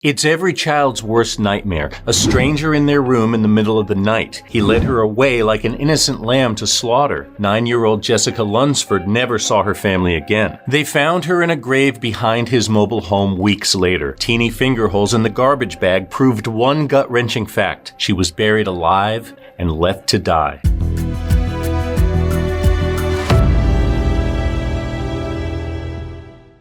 It's every child's worst nightmare, a stranger in their room in the middle of the night. He led her away like an innocent lamb to slaughter. 9-year-old Jessica Lunsford never saw her family again. They found her in a grave behind his mobile home weeks later. Teeny finger holes in the garbage bag proved one gut-wrenching fact. She was buried alive and left to die.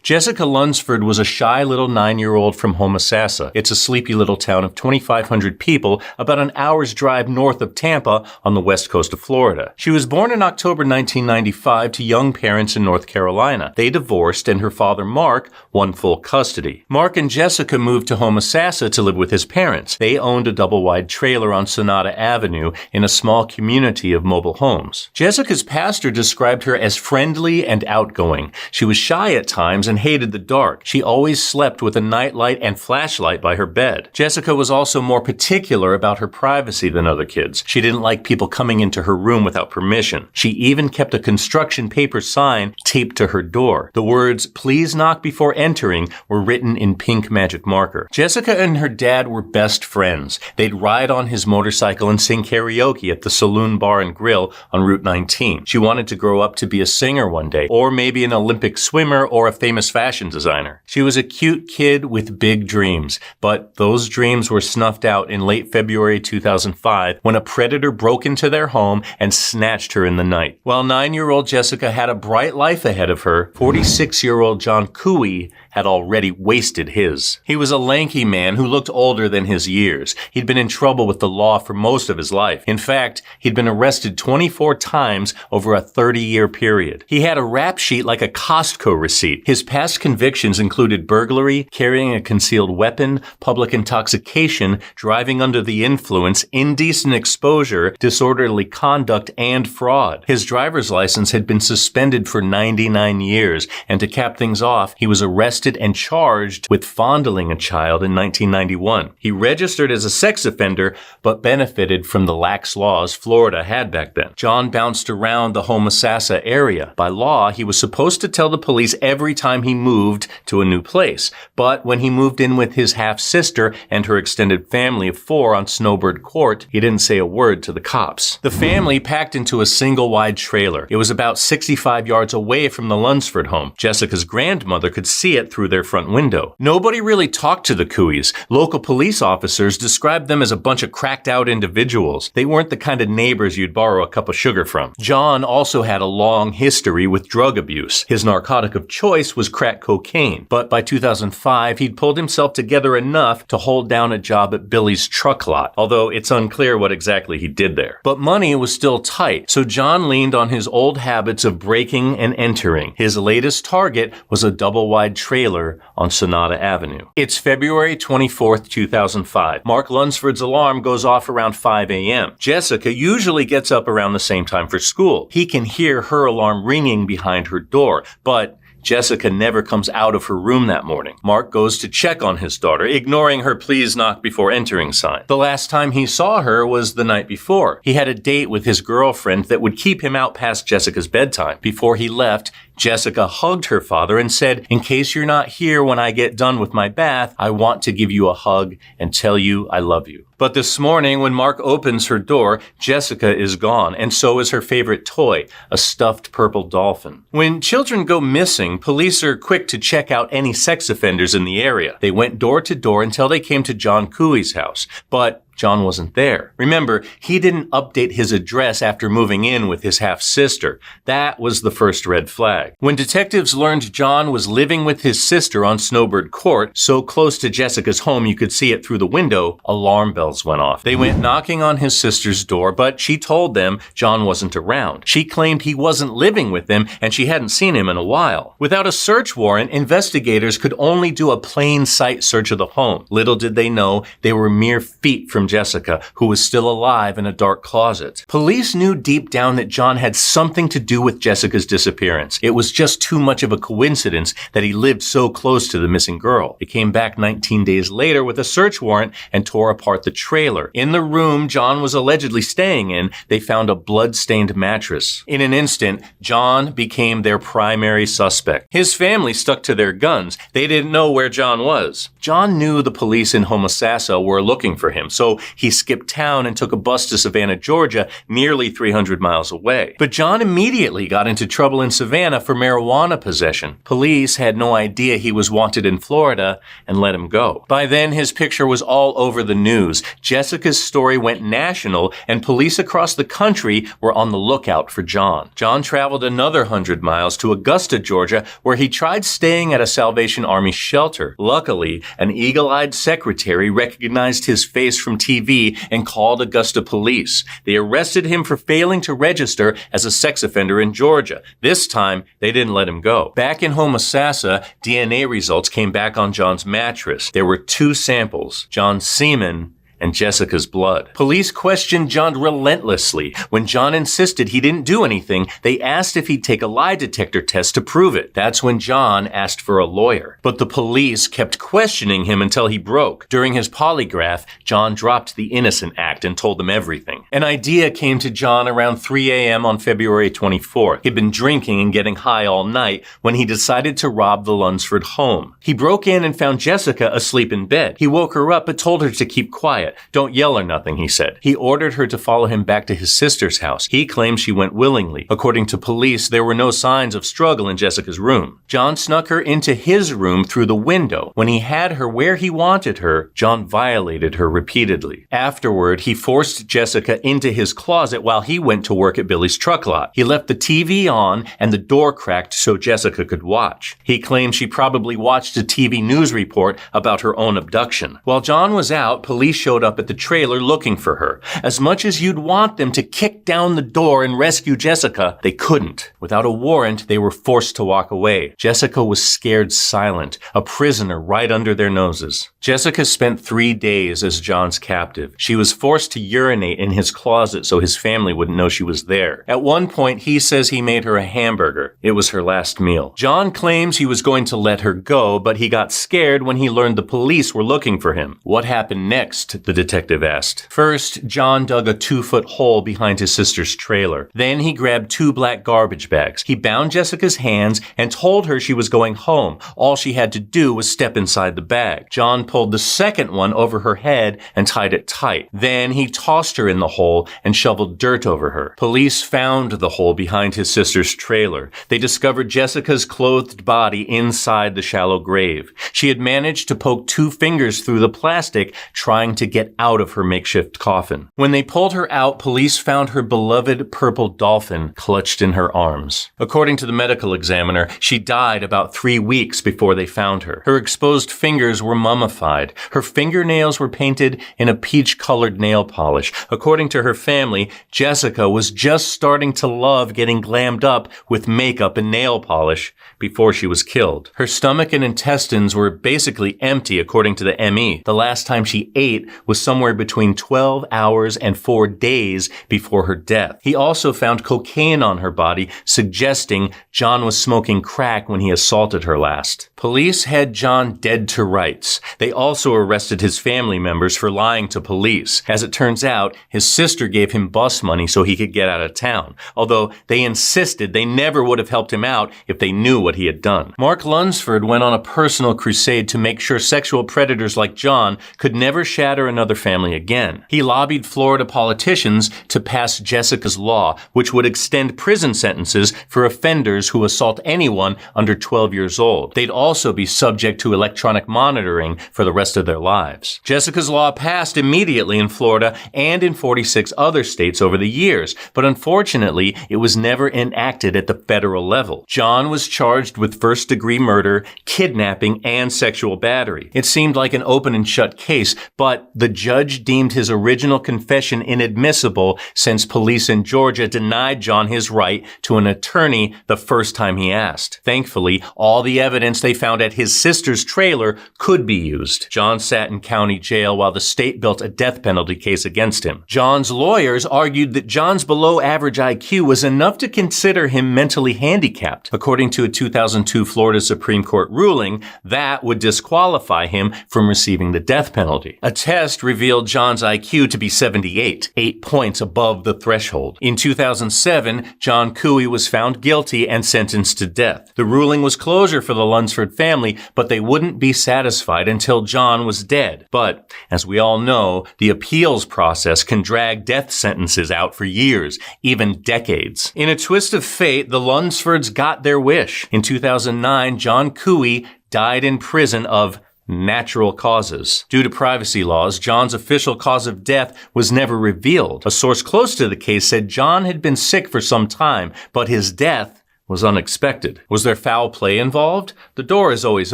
Jessica Lunsford was a shy little 9-year-old from Homosassa. It's a sleepy little town of 2,500 people, about an hour's drive north of Tampa on the west coast of Florida. She was born in October 1995 to young parents in North Carolina. They divorced and her father, Mark, won full custody. Mark and Jessica moved to Homosassa to live with his parents. They owned a double-wide trailer on Sonata Avenue in a small community of mobile homes. Jessica's pastor described her as friendly and outgoing. She was shy at times and hated the dark. She always slept with a nightlight and flashlight by her bed. Jessica was also more particular about her privacy than other kids. She didn't like people coming into her room without permission. She even kept a construction paper sign taped to her door. The words, "Please knock before entering," were written in pink magic marker. Jessica and her dad were best friends. They'd ride on his motorcycle and sing karaoke at the Saloon Bar and Grill on Route 19. She wanted to grow up to be a singer one day, or maybe an Olympic swimmer or a famous fashion designer. She was a cute kid with big dreams, but those dreams were snuffed out in late February 2005 when a predator broke into their home and snatched her in the night. While 9-year-old Jessica had a bright life ahead of her, 46-year-old John Couey had already wasted his. He was a lanky man who looked older than his years. He'd been in trouble with the law for most of his life. In fact, he'd been arrested 24 times over a 30-year period. He had a rap sheet like a Costco receipt. His past convictions included burglary, carrying a concealed weapon, public intoxication, driving under the influence, indecent exposure, disorderly conduct, and fraud. His driver's license had been suspended for 99 years, and to cap things off, he was arrested and charged with fondling a child in 1991. He registered as a sex offender, but benefited from the lax laws Florida had back then. John bounced around the Homosassa area. By law, he was supposed to tell the police every time he moved to a new place. But when he moved in with his half-sister and her extended family of 4 on Snowbird Court, he didn't say a word to the cops. The family packed into a single-wide trailer. It was about 65 yards away from the Lunsford home. Jessica's grandmother could see it through their front window. Nobody really talked to the Coueys. Local police officers described them as a bunch of cracked-out individuals. They weren't the kind of neighbors you'd borrow a cup of sugar from. John also had a long history with drug abuse. His narcotic of choice was crack cocaine, but by 2005, he'd pulled himself together enough to hold down a job at Billy's truck lot, although it's unclear what exactly he did there. But money was still tight, so John leaned on his old habits of breaking and entering. His latest target was a double-wide trailer on Sonata Avenue. It's February 24th, 2005. Mark Lunsford's alarm goes off around 5 a.m. Jessica usually gets up around the same time for school. He can hear her alarm ringing behind her door, but Jessica never comes out of her room that morning. Mark goes to check on his daughter, ignoring her "please knock before entering" sign. The last time he saw her was the night before. He had a date with his girlfriend that would keep him out past Jessica's bedtime. Before he left, Jessica hugged her father and said, "In case you're not here when I get done with my bath, I want to give you a hug and tell you I love you." But this morning, when Mark opens her door, Jessica is gone, and so is her favorite toy, a stuffed purple dolphin. When children go missing, police are quick to check out any sex offenders in the area. They went door to door until they came to John Couey's house, but John wasn't there. Remember, he didn't update his address after moving in with his half-sister. That was the first red flag. When detectives learned John was living with his sister on Snowbird Court, so close to Jessica's home you could see it through the window, alarm bells went off. They went knocking on his sister's door, but she told them John wasn't around. She claimed he wasn't living with them, and she hadn't seen him in a while. Without a search warrant, investigators could only do a plain sight search of the home. Little did they know they were mere feet from Jessica, who was still alive in a dark closet. Police knew deep down that John had something to do with Jessica's disappearance. It was just too much of a coincidence that he lived so close to the missing girl. They came back 19 days later with a search warrant and tore apart the trailer. In the room John was allegedly staying in, they found a blood-stained mattress. In an instant, John became their primary suspect. His family stuck to their guns. They didn't know where John was. John knew the police in Homosassa were looking for him, so he skipped town and took a bus to Savannah, Georgia, nearly 300 miles away. But John immediately got into trouble in Savannah for marijuana possession. Police had no idea he was wanted in Florida and let him go. By then, his picture was all over the news. Jessica's story went national, and police across the country were on the lookout for John. John traveled another 100 miles to Augusta, Georgia, where he tried staying at a Salvation Army shelter. Luckily, an eagle-eyed secretary recognized his face from TV and called Augusta police. They arrested him for failing to register as a sex offender in Georgia. This time, they didn't let him go. Back in Homosassa, DNA results came back on John's mattress. There were 2 samples, John's semen and Jessica's blood. Police questioned John relentlessly. When John insisted he didn't do anything, they asked if he'd take a lie detector test to prove it. That's when John asked for a lawyer. But the police kept questioning him until he broke. During his polygraph, John dropped the innocent act and told them everything. An idea came to John around 3 a.m. on February 24th. He'd been drinking and getting high all night when he decided to rob the Lunsford home. He broke in and found Jessica asleep in bed. He woke her up but told her to keep quiet. Don't yell or nothing, he said. He ordered her to follow him back to his sister's house. He claimed she went willingly. According to police, there were no signs of struggle in Jessica's room. John snuck her into his room through the window. When he had her where he wanted her, John violated her repeatedly. Afterward, he forced Jessica into his closet while he went to work at Billy's truck lot. He left the TV on and the door cracked so Jessica could watch. He claimed she probably watched a TV news report about her own abduction. While John was out, police showed up at the trailer looking for her. As much as you'd want them to kick down the door and rescue Jessica, they couldn't. Without a warrant, they were forced to walk away. Jessica was scared silent, a prisoner right under their noses. Jessica spent 3 days as John's captive. She was forced to urinate in his closet so his family wouldn't know she was there. At one point, he says he made her a hamburger. It was her last meal. John claims he was going to let her go, but he got scared when he learned the police were looking for him. What happened next? The detective asked. First, John dug a 2-foot hole behind his sister's trailer. Then he grabbed 2 black garbage bags. He bound Jessica's hands and told her she was going home. All she had to do was step inside the bag. John pulled the second one over her head and tied it tight. Then he tossed her in the hole and shoveled dirt over her. Police found the hole behind his sister's trailer. They discovered Jessica's clothed body inside the shallow grave. She had managed to poke 2 fingers through the plastic, trying to get out of her makeshift coffin. When they pulled her out, police found her beloved purple dolphin clutched in her arms. According to the medical examiner, she died about 3 weeks before they found her. Her exposed fingers were mummified. Her fingernails were painted in a peach-colored nail polish. According to her family, Jessica was just starting to love getting glammed up with makeup and nail polish before she was killed. Her stomach and intestines were basically empty, according to the ME. The last time she ate was somewhere between 12 hours and 4 days before her death. He also found cocaine on her body, suggesting John was smoking crack when he assaulted her last. Police had John dead to rights. They also arrested his family members for lying to police. As it turns out, his sister gave him bus money so he could get out of town, although they insisted they never would have helped him out if they knew what he had done. Mark Lunsford went on a personal crusade to make sure sexual predators like John could never shatter another family again. He lobbied Florida politicians to pass Jessica's law, which would extend prison sentences for offenders who assault anyone under 12 years old. They'd also be subject to electronic monitoring for the rest of their lives. Jessica's law passed immediately in Florida and in 40 46 other states over the years, but unfortunately, it was never enacted at the federal level. John was charged with first-degree murder, kidnapping, and sexual battery. It seemed like an open and shut case, but the judge deemed his original confession inadmissible since police in Georgia denied John his right to an attorney the first time he asked. Thankfully, all the evidence they found at his sister's trailer could be used. John sat in county jail while the state built a death penalty case against him. John's lawyers argued that John's below-average IQ was enough to consider him mentally handicapped. According to a 2002 Florida Supreme Court ruling, that would disqualify him from receiving the death penalty. A test revealed John's IQ to be 78, 8 points above the threshold. In 2007, John Couey was found guilty and sentenced to death. The ruling was closure for the Lunsford family, but they wouldn't be satisfied until John was dead. But, as we all know, the appeals process can drag death sentences out for years, even decades. In a twist of fate, the Lunsfords got their wish. In 2009, John Couey died in prison of natural causes. Due to privacy laws, John's official cause of death was never revealed. A source close to the case said John had been sick for some time, but his death was unexpected. Was there foul play involved? The door is always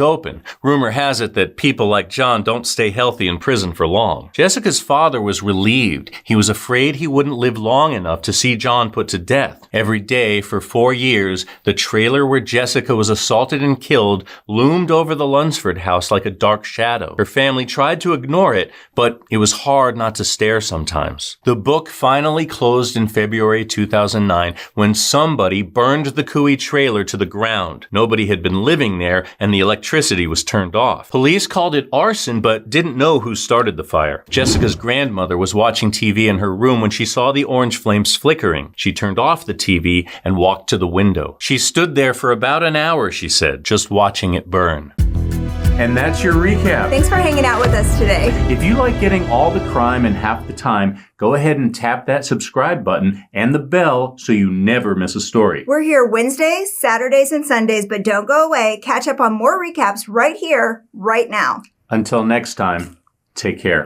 open. Rumor has it that people like John don't stay healthy in prison for long. Jessica's father was relieved. He was afraid he wouldn't live long enough to see John put to death. Every day for 4 years, the trailer where Jessica was assaulted and killed loomed over the Lunsford house like a dark shadow. Her family tried to ignore it, but it was hard not to stare sometimes. The book finally closed in February 2009 when somebody burned the Couey trailer to the ground. Nobody had been living there, and the electricity was turned off. Police called it arson, but didn't know who started the fire. Jessica's grandmother was watching TV in her room when she saw the orange flames flickering. She turned off the TV and walked to the window. She stood there for about an hour, she said, just watching it burn. And that's your recap. Thanks for hanging out with us today. If you like getting all the crime in half the time, go ahead and tap that subscribe button and the bell so you never miss a story. We're here Wednesdays, Saturdays, and Sundays, but don't go away. Catch up on more recaps right here, right now. Until next time, take care.